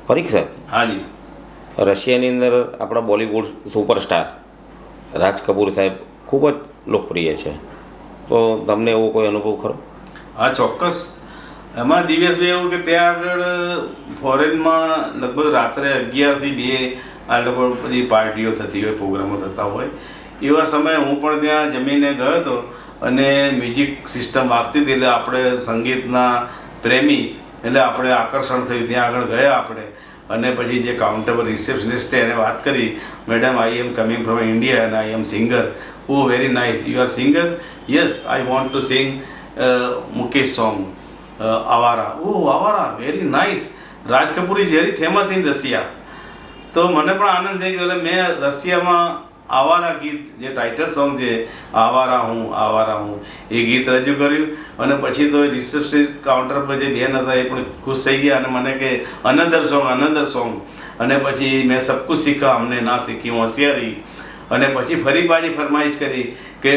પરીખ સાહેબ, हाँ जी। રશિયાની અંદર આપણા બોલિવૂડ સુપરસ્ટાર રાજ કપૂર સાહેબ ખૂબ જ લોકપ્રિય છે, તો તમને એવો કોઈ અનુભવ ખરો? હા ચોક્કસ. એમાં દિવ્યેશભાઈ એવું કે ત્યાં આગળ ફોરેનમાં લગભગ રાત્રે 11થી 2 આ લોકો બધી પાર્ટીઓ થતી હોય, પ્રોગ્રામો થતા હોય. એવા સમયે હું પણ ત્યાં જમીને ગયો હતો અને મ્યુઝિક સિસ્ટમ વાગતી હતી, એટલે આપણે સંગીતના પ્રેમી એટલે આપણે આકર્ષણ થયું. ત્યાં આગળ ગયા આપણે અને પછી જે કાઉન્ટર પર રિસેપ્શનિસ્ટે એને વાત કરી, madam I am coming from India and I am singer. Oh very nice, you are singer? Yes, I want to sing Mukesh song Awara. Oh Awara, very nice. Raj Kapoor is very famous in Russia. તો મને પણ આનંદ થઈ ગયો. એટલે મેં રશિયામાં આવારા ગીત, જે ટાઇટલ સોંગ છે આવારા હું, એ ગીત રજૂ કર્યું. અને પછી તો રિસેપ્શન કાઉન્ટર પર જે બેન હતા એ પણ ખુશ થઈ ગયા અને મને કે અનધર સોંગ. અને પછી મેં સબ કુછ સીખા અમને ના સીખી હોશિયારી. અને પછી ફરી પાછી ફરમાઈશ કરી કે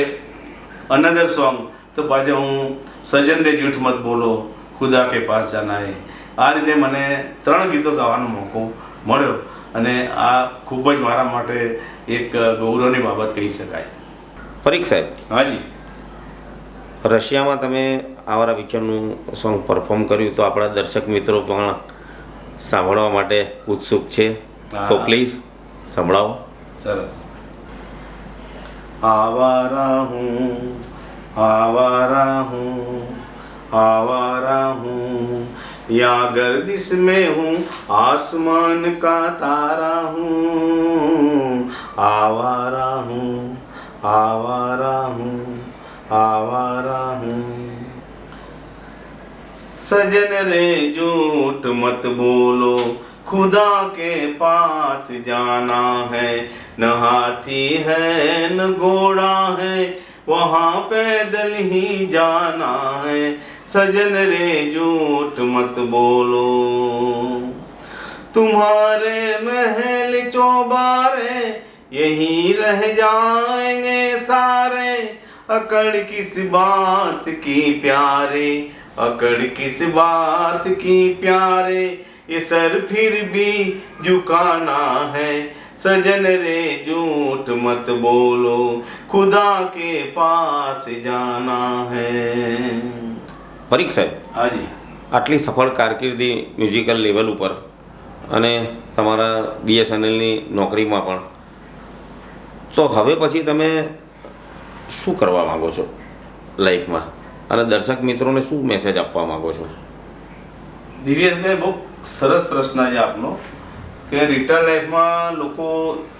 અનધર સોંગ. તો પાછું હું સજન રે જૂઠ મત બોલો, ખુદા કે પાસ જાના હે. આ રીતે મને 3 ગીતો ગાવાનો મોકો મળ્યો અને આ ખૂબ જ મારા માટે એક ગૌરવની બાબત કહી શકાય. પરીખ સાહેબ, હાજી. રશિયામાં તમે આવારા પિક્ચરનું સોંગ પરફોર્મ કર્યું, તો આપણા દર્શક મિત્રો પણ સાંભળવા માટે ઉત્સુક છે, તો પ્લીઝ સંભળાવો. સરસ. આવારા હું यहाँ गर्दिश में हूँ, आसमान का तारा हूँ. आवारा हूँ. सजन रे झूठ मत बोलो, खुदा के पास जाना है. न हाथी है न घोड़ा है, वहाँ पैदल ही जाना है. सजन रे झूठ मत बोलो, तुम्हारे महल चौबारे यहीं रह जाएंगे सारे. अकड़ किस बात की प्यारे, अकड़ किस बात की प्यारे. ये सर फिर भी झुकाना है. सजन रे झूठ मत बोलो, खुदा के पास जाना है. પરીખ સાહેબ, હાજી. આટલી સફળ કારકિર્દી મ્યુઝિકલ લેવલ ઉપર અને તમારા BSNLની નોકરીમાં પણ, તો હવે પછી તમે શું કરવા માગો છો લાઈફમાં અને દર્શક મિત્રોને શું મેસેજ આપવા માગો છો? દિવ્યેશભાઈ, બહુ સરસ પ્રશ્ન છે આપનો કે રિટર્ન લાઈફમાં લોકો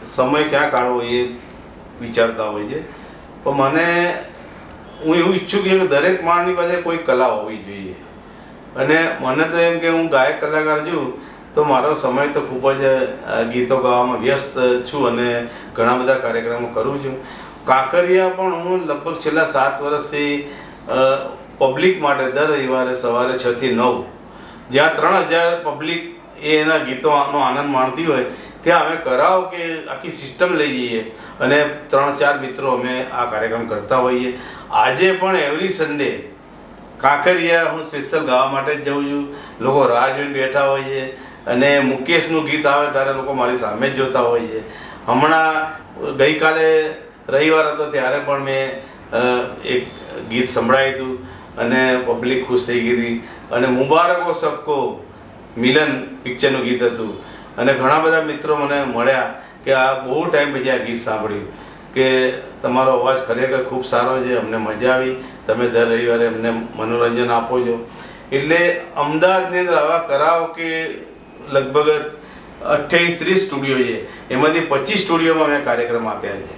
સમય ક્યાં કાઢવો એ વિચારતા હોય છે. પણ હું એવું ઈચ્છું કે દરેક માણસની પાસે કોઈ કલા હોવી જોઈએ. અને મને તો એમ કે હું ગાયક કલાકાર છું તો મારો સમય તો ખૂબ જ ગીતો ગાવામાં વ્યસ્ત છું અને ઘણા બધા કાર્યક્રમો કરું છું. કાંકરિયા પણ હું લગભગ છેલ્લા 7 વર્ષથી પબ્લિક માટે દર રવિવારે સવારે 6 થી 9, જ્યાં 3000 પબ્લિક એના ગીતોનો આનંદ માણતી હોય, ત્યાં અમે કરાઓકે આખી સિસ્ટમ લઈ જઈએ અને 3-4 મિત્રો અમે આ કાર્યક્રમ કરતા હોઈએ. આજે પણ એવરી સન્ડે કાંકરિયા હું સ્પેશિયલ ગાવા માટે જ જાઉં છું. લોકો રાહ જોઈને બેઠા હોઈએ અને મુકેશનું ગીત આવે ત્યારે લોકો મારી સામે જ જોતા હોઈએ. હમણાં ગઈકાલે રવિવાર હતો ત્યારે પણ મેં એક ગીત સંભળાવ્યું હતું અને પબ્લિક ખુશ થઈ ગઈ હતી. અને મુબારકો સબકો મિલન પિક્ચરનું ગીત હતું અને ઘણા બધા મિત્રો મને મળ્યા કે આ બહુ ટાઈમ પછી આ ગીત સાંભળ્યું કે તમારો અવાજ ખરેખર ખૂબ સારો છે, અમને મજા આવી, તમે દર રવિવારે અમને મનોરંજન આપો છો. એટલે અમદાવાદની અંદર આવા કરાઓકે લગભગ 28-30 સ્ટુડિયો છે, એમાંથી 25 સ્ટુડિયોમાં મેં કાર્યક્રમ આપ્યા છે.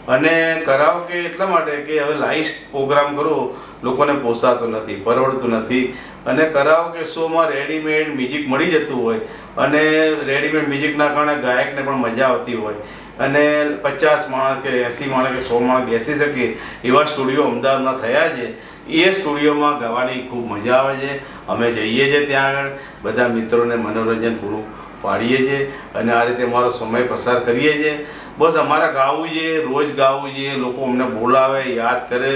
અને કરાઓકે એટલા માટે કે હવે લાઈવ પ્રોગ્રામ કરો લોકોને પોસાતું નથી, પરવડતું નથી. અને કરાઓકે શોમાં રેડીમેડ મ્યુઝિક મળી જતું હોય અને રેડીમેડ મ્યુઝિકના કારણે ગાયકને પણ મજા આવતી હોય અને 50 માણસ કે 80 માણસ કે 100 માણસ બેસી શકે એવા સ્ટુડિયો અમદાવાદમાં થયા છે. એ સ્ટુડિયોમાં ગાવાની ખૂબ મજા આવે છે. અમે જઈએ છીએ ત્યાં આગળ, બધા મિત્રોને મનોરંજન પૂરું પાડીએ છીએ અને આ રીતે અમારો સમય પસાર કરીએ છીએ. બસ અમારે ગાવું છે, રોજ ગાવું છે, લોકો અમને બોલાવે, યાદ કરે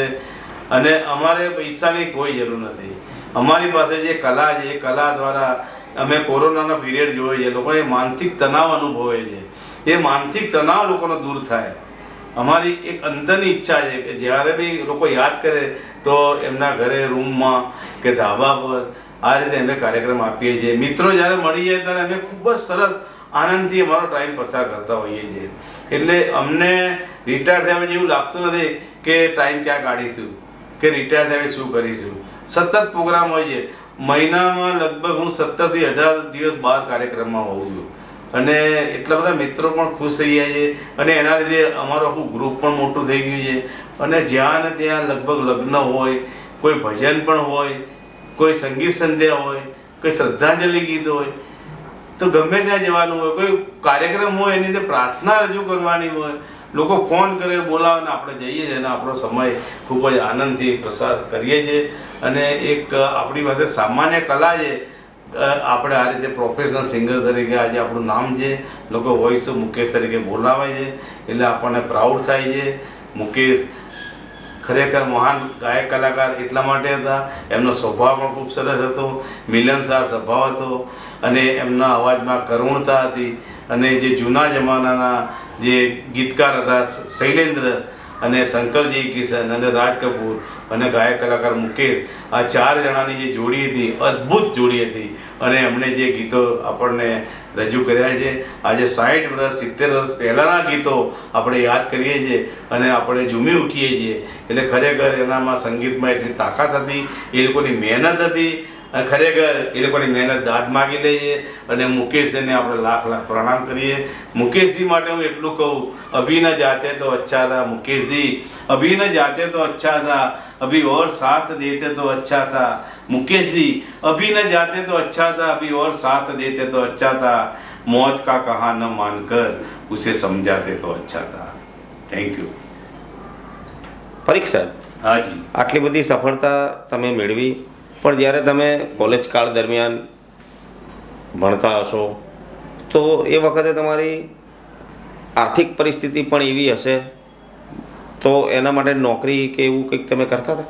અને અમારે પૈસાની કોઈ જરૂર નથી. અમારી પાસે જે કલા છે એ કલા દ્વારા અમે કોરોનાના પીરિયડ જોઈએ છે, લોકોને માનસિક તણાવ અનુભવે છે. એ માનસિક તણાવ લોકોનો દૂર થાય. અમારી એક અંદરની ઈચ્છા છે કે જ્યારે બી લોકો યાદ કરે તો એમના ઘરે, રૂમમાં કે ધાબા પર આ રીતે અમે કાર્યક્રમ આપીએ છીએ. મિત્રો જ્યારે મળી જાય ત્યારે અમે ખૂબ જ સરસ આનંદથી અમારો ટાઈમ પસાર કરતા હોઈએ છીએ. એટલે અમને રિટાયર થયા પછી એવું લાગતું નથી કે ટાઈમ ક્યાં કાઢીશું કે રિટાયર થયા પછી શું કરીશું. સતત પ્રોગ્રામ હોય છે. મહિનામાં લગભગ હું 17 થી 18 દિવસ બહાર કાર્યક્રમમાં હોઉં છું. અને એટલા બધા મિત્રો પણ ખુશ થઈ ગયા છે અને એના લીધે અમારું આખું ગ્રુપ પણ મોટું થઈ ગયું છે. અને જ્યાં ને ત્યાં લગભગ લગ્ન હોય, કોઈ ભજન પણ હોય, કોઈ સંગીત સંધ્યા હોય, કોઈ શ્રદ્ધાંજલિ ગીત હોય, તો ગમે ત્યાં જવાનું હોય, કોઈ કાર્યક્રમ હોય એની અંદર પ્રાર્થના રજૂ કરવાની હોય, લોકો ફોન કરે, બોલાવે ને આપણે જઈએ છીએ અને આપણો સમય ખૂબ જ આનંદથી પસાર કરીએ છીએ. અને એક આપણી પાસે સામાન્ય કલા છે. આપણે આ રીતે પ્રોફેશનલ સિંગર તરીકે આજે આપણું નામ છે, લોકો વોઇસ ઓફ મુકેશ તરીકે બોલાવે છે એટલે આપણને પ્રાઉડ થાય છે. મુકેશ ખરેખર મહાન ગાયક કલાકાર એટલા માટે હતા, એમનો સ્વભાવ પણ ખૂબ સરસ હતો, મિલનસાર સ્વભાવ હતો અને એમના અવાજમાં કરુણતા હતી. અને જે જૂના જમાનાના જે ગીતકાર હતા શૈલેન્દ્ર અને શંકરજી કિશન અને રાજ કપૂર અને ગાયક કલાકાર મુકેશ, આ 4 જણાની જે જોડી હતી, અદ્ભુત જોડી હતી. અને એમણે જે ગીતો આપણને રજૂ કર્યા છે, આજે 60 વર્ષ 70 વર્ષ પહેલાંના ગીતો આપણે યાદ કરીએ છીએ અને આપણે ઝૂમી ઉઠીએ છીએ. એટલે ખરેખર એનામાં સંગીતમાં એટલી તાકાત હતી, એ લોકોની મહેનત હતી. ખરેખર એ લોકોની મહેનત દાદ માગી લઈએ અને મુકેશને આપણે લાખ લાખ પ્રણામ કરીએ. મુકેશજી માટે હું એટલું કહું, અભી ન જાતે તો અચ્છા થા મુકેશજી, અભી ન જાતે તો અચ્છા થા, अभी और साथ देते तो अच्छा था मुकेश जी, अभी न जाते तो अच्छा था, अभी और साथ देते तो अच्छा था, मौत का कहा न मानकर उसे समझाते तो अच्छा था. Thank you. પરીક્ષા હાજી. આટલી બધી સફળતા તમે મેળવી, પણ જ્યારે તમે કોલેજ કાળ દરમિયાન ભણતા હશો તો એ વખતે તમારી આર્થિક પરિસ્થિતિ પણ એવી હશે, તો એના માટે નોકરી કે એવું કંઈક તમે કરતા હતા?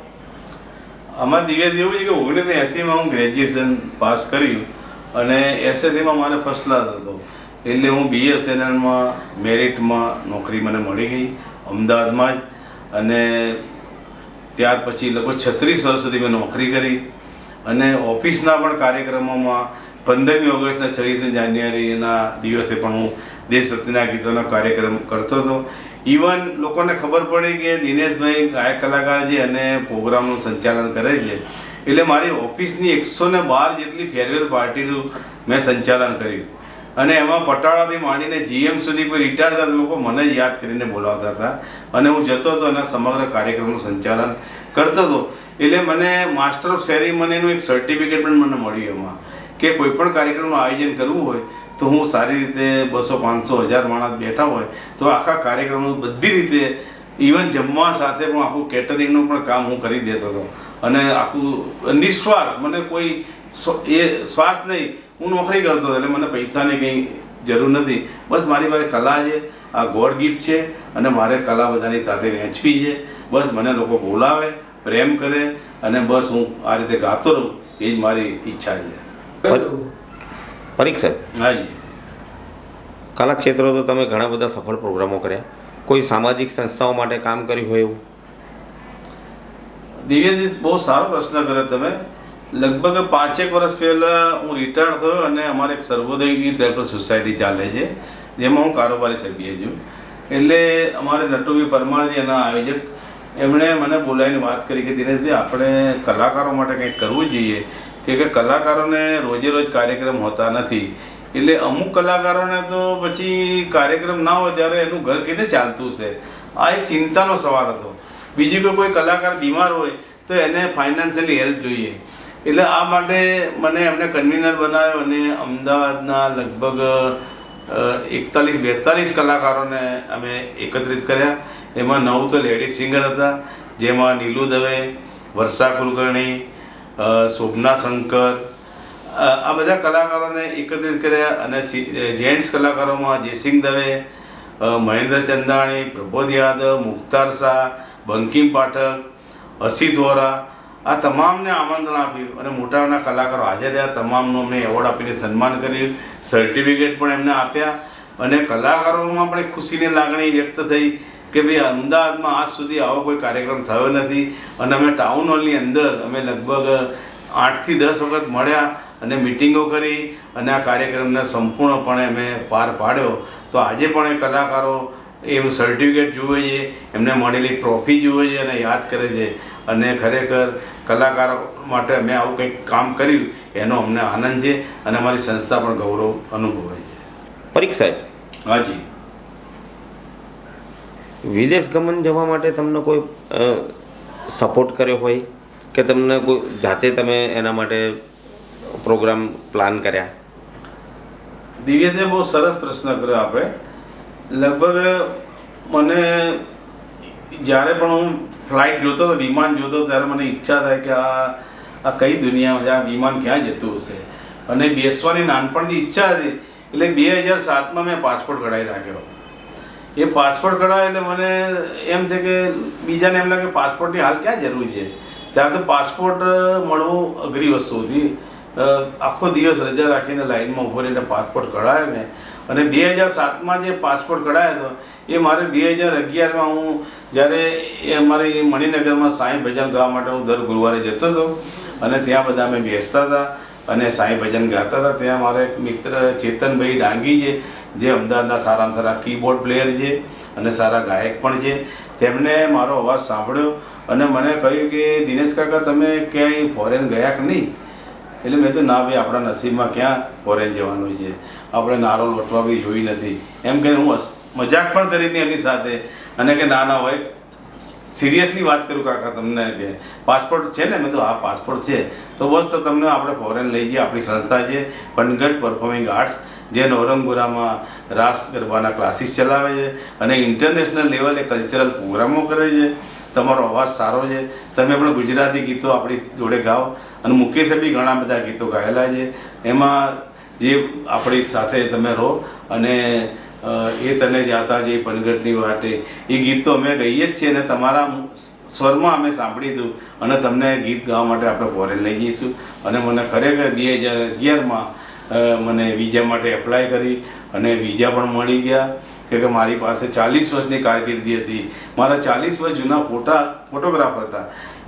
આમાં દિવસ એવું છે કે 1980માં હું ગ્રેજ્યુએશન પાસ કર્યું અને એસએસસીમાં મારે ફર્સ્ટ ક્લાસ હતો. એટલે હું BSNLમાં મેરિટમાં નોકરી મને મળી ગઈ અમદાવાદમાં જ. અને ત્યાર પછી લગભગ 36 વર્ષ સુધી મેં નોકરી કરી અને ઓફિસના પણ કાર્યક્રમોમાં 15મી ઓગસ્ટના 26મી જાન્યુઆરીના દિવસે પણ હું દેશભક્તિના ગીતોનો કાર્યક્રમ કરતો હતો. ઇવન લોકોને ખબર પડી કે દિનેશભાઈ ગાયક કલાકાર છે અને પ્રોગ્રામનું સંચાલન કરે છે, એટલે મારી ઓફિસની 112 જેટલી ફેરવેલ પાર્ટીનું મેં સંચાલન કર્યું. અને એમાં પટાળાથી માંડીને GM સુધી કોઈ રિટાયર થતા લોકો મને જ યાદ કરીને બોલાવતા હતા અને હું જતો હતો અને સમગ્ર કાર્યક્રમનું સંચાલન કરતો હતો. એટલે મને માસ્ટર ઓફ સેરેમનીનું એક સર્ટિફિકેટ પણ મને મળ્યું એમાં કે કોઈ પણ કાર્યક્રમનું આયોજન કરવું હોય તો હું સારી રીતે 200, 500, 1000 માણસ બેઠા હોય તો આખા કાર્યક્રમનું બધી રીતે ઇવન જમવા સાથે પણ આખું કેટરિંગનું પણ કામ હું કરી દેતો હતો. અને આખું નિસ્વાર્થ, મને કોઈ એ સ્વાર્થ નહીં, હું નોકરી કરતો હતો એટલે મને પૈસાની કંઈ જરૂર નથી. બસ મારી પાસે કલા છે, આ ગોડ ગિફ્ટ છે અને મારે કલા બધાની સાથે વહેંચવી છે. બસ મને લોકો બોલાવે, પ્રેમ કરે અને બસ હું આ રીતે ગાતો રહું, એ જ મારી ઈચ્છા છે. પરીક્ષા હાજી. કલા ક્ષેત્રો તો તમે ઘણા બધા સફળ પ્રોગ્રામો કર્યા, કોઈ સામાજિક સંસ્થાઓ માટે કામ કર્યું હોય એવું? દિવ્યજી, બહુ સારો પ્રશ્ન કર્યો તમે. લગભગ 5 વર્ષ પહેલાં હું રિટાયર થયો અને અમારે એક સર્વોદય યુથ વેલફેર સોસાયટી ચાલે છે જેમાં હું કારોબારી સભ્ય છું. એટલે અમારે નટુભાઈ પરમારજી એના આયોજક, એમણે મને બોલાવીને વાત કરી કે દિનેશભાઈ, આપણે કલાકારો માટે કંઈક કરવું જોઈએ કે કલાકારોને રોજે રોજ કાર્યક્રમ હોતા નથી. એટલે અમુક કલાકારોને તો પછી કાર્યક્રમ ના હોય ત્યારે એનું ઘર કેવી રીતે ચાલતું છે, આ એક ચિંતાનો સવાલ હતો. બીજું કે કોઈ કલાકાર બીમાર હોય તો એને ફાઇનાન્શિયલી હેલ્પ જોઈએ. એટલે આ માટે મને એમને કન્વીનર બનાવ્યો અને અમદાવાદના લગભગ 41-42 કલાકારોને અમે એકત્રિત કર્યા. એમાં 9 તો લેડીઝ સિંગર હતા, જેમાં નીલુ દવે, વર્ષા કુલકર્ણી, શોભના શંકર, આ બધા કલાકારોને એકત્રિત કર્યા. અને જેન્ટ્સ કલાકારોમાં જયસિંહ દવે, મહેન્દ્ર ચંદાણી, પ્રબોધ યાદવ, મુખ્તાર શાહ, બંકિમ પાઠક, અસિત વોરા આ તમામને આમંત્રણ આપ્યું અને મોટાના કલાકારો હાજર રહ્યા. તમામનું અમને એવોર્ડ આપીને સન્માન કર્યું, સર્ટિફિકેટ પણ એમને આપ્યા. અને કલાકારોમાં પણ એક ખુશીની લાગણી વ્યક્ત થઈ કે ભાઈ અમદાવાદમાં આજ સુધી આવો કોઈ કાર્યક્રમ થયો નથી. અને અમે ટાઉન હોલની અંદર અમે લગભગ 8 થી 10 વખત મળ્યા અને મિટિંગો કરી અને આ કાર્યક્રમને સંપૂર્ણપણે અમે પાર પાડ્યો. તો આજે પણ એ કલાકારો એનું સર્ટિફિકેટ જુએ છે, એમને મળેલી ટ્રોફી જુએ છે અને યાદ કરે છે. અને ખરેખર કલાકારો માટે અમે આવું કંઈક કામ કર્યું એનો અમને આનંદ છે અને અમારી સંસ્થા પણ ગૌરવ અનુભવાય છે. પરીખ સાહેબ, હાજી, વિદેશ ગમન જવા માટે તમને કોઈ સપોર્ટ કર્યો હોય કે તમને કોઈ જાતે તમે એના માટે પ્રોગ્રામ પ્લાન કર્યા? દિવ્યેશે બહુ સરસ પ્રશ્ન કર્યો. આપણે લગભગ મને જ્યારે પણ હું ફ્લાઇટ જોતો હતો, વિમાન જોતો ત્યારે મને ઈચ્છા થાય કે આ કઈ દુનિયામાં છે, આ વિમાન ક્યાં જતું હશે. અને બેસવાની નાનપણથી ઈચ્છા હતી. એટલે 2007માં મેં પાસપોર્ટ કઢાવી રાખ્યો. એ પાસપોર્ટ કઢાવે એટલે મને એમ છે કે બીજાને એમ લાગે પાસપોર્ટની હાલ ક્યાં જરૂર છે. ત્યારે તો પાસપોર્ટ મળવું અઘરી વસ્તુ હતી. આખો દિવસ રજા રાખીને લાઈનમાં ઊભો રહીને પાસપોર્ટ કઢાવ્યો મેં. અને 2007માં જે પાસપોર્ટ કઢાવ્યો હતો એ મારે 2011માં હું જ્યારે એ અમારે મણિનગરમાં સાંઈ ભજન ગાવા માટે હું દર ગુરુવારે જતો હતો અને ત્યાં બધા અમે બેસતા હતા અને સાંઈ ભજન ગાતા હતા. ત્યાં મારા એક મિત્ર ચેતનભાઈ ડાંગી છે, જે અમદાવાદના સારામાં સારા કીબોર્ડ પ્લેયર છે અને સારા ગાયક પણ છે. તેમણે મારો અવાજ સાંભળ્યો અને મને કહ્યું કે દિનેશ કાકા તમે ક્યાંય ફોરેન ગયા કે નહીં? એટલે મેં તો ના ભાઈ, આપણા નસીબમાં ક્યાં ફોરેન જવાનું છે, આપણે નારો લોટવા બી જોઈ નથી એમ કે હું મજાક પણ કરી હતી એમની સાથે. અને કે ના હોય, સિરિયસલી વાત કરું કાકા તમને કે પાસપોર્ટ છે ને? મેં તો હા પાસપોર્ટ છે. તો બસ તો તમને આપણે ફોરેન લઈ જઈએ. આપણી સંસ્થા છે પનગઢ પરફોર્મિંગ આર્ટ્સ, જે નવરંગપુરામાં રાસ ગરબાના ક્લાસીસ ચલાવે છે અને ઇન્ટરનેશનલ લેવલે કલ્ચરલ પ્રોગ્રામો કરે છે. તમારો અવાજ સારો છે, તમે પણ ગુજરાતી ગીતો આપણી જોડે ગાઓ. અને મુકેશે બી ઘણા બધા ગીતો ગાયેલા છે. એમાં જે આપણી સાથે તમે રહો અને એ તને જાતા જે પનગઢની વાટે એ ગીત તો અમે ગઈએ જ છીએ અને તમારા સ્વરમાં અમે સાંભળીશું અને તમને ગીત ગાવા માટે આપણે ફોરેન લઈ જઈશું. અને મને ખરેખર 2011માં મને વિઝા માટે એપ્લાય કરી અને વિઝા પણ મળી ગયા. કે મારી પાસે 40 વર્ષની કારકિર્દી હતી, મારા 40 વર્ષ જૂના ફોટોગ્રાફ હતા,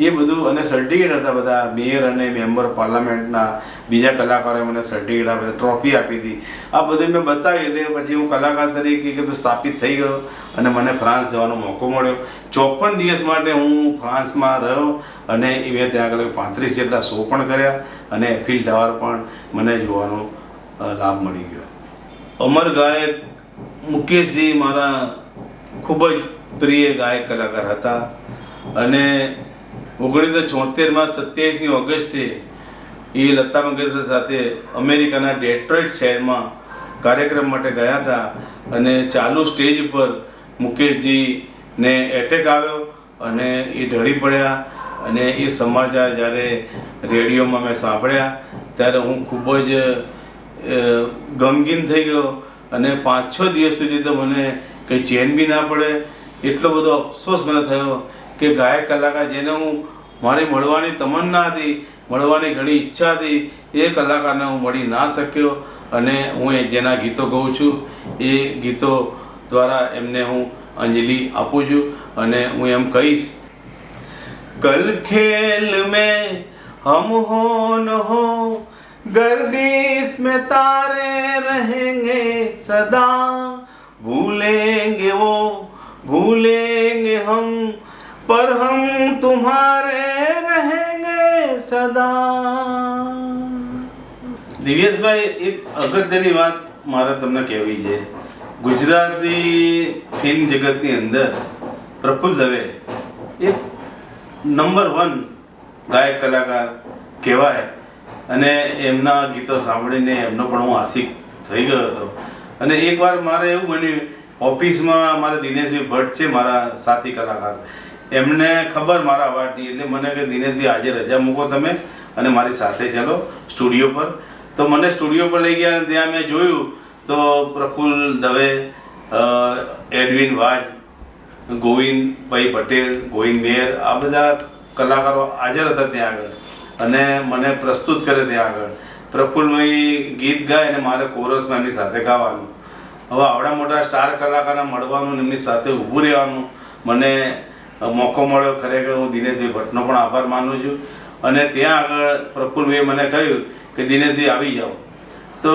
એ બધું અને સર્ટિફિકેટ હતા બધા. મેયર અને મેમ્બર પાર્લામેન્ટના બીજા કલાકારોએ મને સર્ટિફિકેટ આપી, ટ્રોફી આપી હતી. આ બધું મેં બતાવી એટલે પછી હું કલાકાર તરીકે સ્થાપિત થઈ ગયો અને મને ફ્રાન્સ જવાનો મોકો મળ્યો. 54 દિવસ માટે હું ફ્રાન્સમાં રહ્યો અને મેં ત્યાં આગળ 35 જેટલા શો પણ કર્યા અને એફિલ ટાવર પણ મને જોવાનો લાભ મળી ગયો. અમર ગાયક મુકેશજી મારા ખૂબ જ પ્રિય ગાયક કલાકાર હતા અને 1974માં 27મી ઓગસ્ટે એ લતા મંગેશકર સાથે અમેરિકાના ડેટ્રોઇટ શહેરમાં કાર્યક્રમ માટે ગયા હતા અને ચાલુ સ્ટેજ ઉપર મુકેશજીને એટેક આવ્યો અને એ ઢળી પડ્યા. અને એ સમાચાર જ્યારે રેડિયોમાં મેં સાંભળ્યા ત્યારે હું ખૂબ જ ગમગીન થઈ ગયો અને 5-6 દિવસ સુધી તો મને કંઈ ચેન બી ના પડે. એટલો બધો અફસોસ મને થયો કે ગાયક કલાકાર જેને હું મારી મળવાની તમન્ના હતી, મળવાની ઘણી ઈચ્છા હતી, એ કલાકારને હું મળી ના શક્યો. અને હું જેના ગીતો ગાઉં છું એ ગીતો દ્વારા એમને હું અંજલિ આપું છું અને હું એમ કહીશ, કલ ખેલ મેં હમ હો ન હો गर्दिश में तारे रहेंगे सदा, भूलेंगे वो भूलेंगे हम पर हम तुम्हारे रहेंगे सदा. દિવ્યેશભાઈ, એક અગત્યની વાત મારે તમને કહેવી છે. ગુજરાતી ફિલ્મ જગતની અંદર પ્રફુલ્લ દવે એક નંબર 1 ગાયક કલાકાર કહેવાય અને એમના ગીતો સાંભળીને એમનો પણ હું આશિક થઈ ગયો હતો. અને એકવાર મારે એવું બન્યું, ઓફિસમાં મારા દિનેશભાઈ ભટ્ટ છે, મારા સાથી કલાકાર, એમને ખબર મારા અવાજની એટલે મને કે દિનેશભાઈ આજે રજા મૂકો તમે અને મારી સાથે ચાલો સ્ટુડિયો પર. તો મને સ્ટુડિયો પર લઈ ગયા. ત્યાં મેં જોયું તો પ્રફુલ્લ દવે, એડવિન વાજ, ગોવિંદભાઈ પટેલ, ગોવિંદ મેયર, આ બધા કલાકારો હાજર હતા ત્યાં આગળ અને મને પ્રસ્તુત કરે ત્યાં આગળ. પ્રફુલ્લભાઈ ગીત ગાય અને મારે કોરસમાં એમની સાથે ગાવાનું. હવે આવડા મોટા સ્ટાર કલાકારને મળવાનું, એમની સાથે ઊભું રહેવાનું મને મોકો મળ્યો. ખરેખર હું દિનેશભાઈ ભટ્ટનો પણ આભાર માનું છું. અને ત્યાં આગળ પ્રફુલ્લભાઈએ મને કહ્યું કે દિનેશભાઈ આવી જાઓ. તો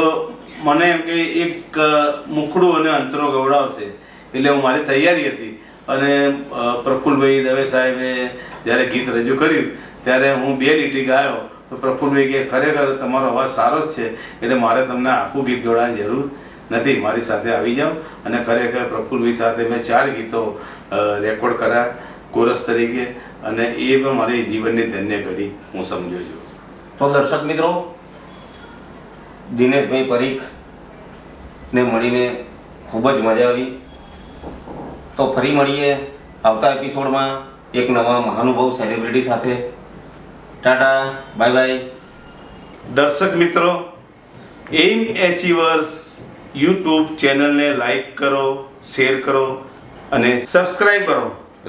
મને એમ કે એક મુખડું અને અંતરો ગવડાવશે એટલે હું મારી તૈયારી હતી. અને પ્રફુલ્લભાઈ દવે સાહેબે જ્યારે ગીત રજૂ કર્યું ત્યારે હું 2 લીટી ગાયો તો પ્રફુલ્લભાઈ કે ખરેખર તમારો અવાજ સારો જ છે એટલે મારે તમને આખું ગીત ગવડાવવાની જરૂર નથી, મારી સાથે આવી જાઓ. અને ખરેખર પ્રફુલ્લભાઈ સાથે મેં 4 ગીતો રેકોર્ડ કર્યા કોરસ તરીકે અને એ પણ મારી જીવનની ધન્ય ઘડી હું સમજુ છું. તો દર્શક મિત્રો, દિનેશભાઈ પરીખને મળીને ખૂબ જ મજા આવી. તો ફરી મળીએ આવતા એપિસોડમાં એક નવા મહાનુભાવ સેલિબ્રિટી સાથે. Tata, bye bye. દર્શક મિત્રો, એઇમ એચિવર્સ યુટ્યુબ ચેનલને લાઈક કરો, શેર કરો અને સબસ્ક્રાઈબ કરો.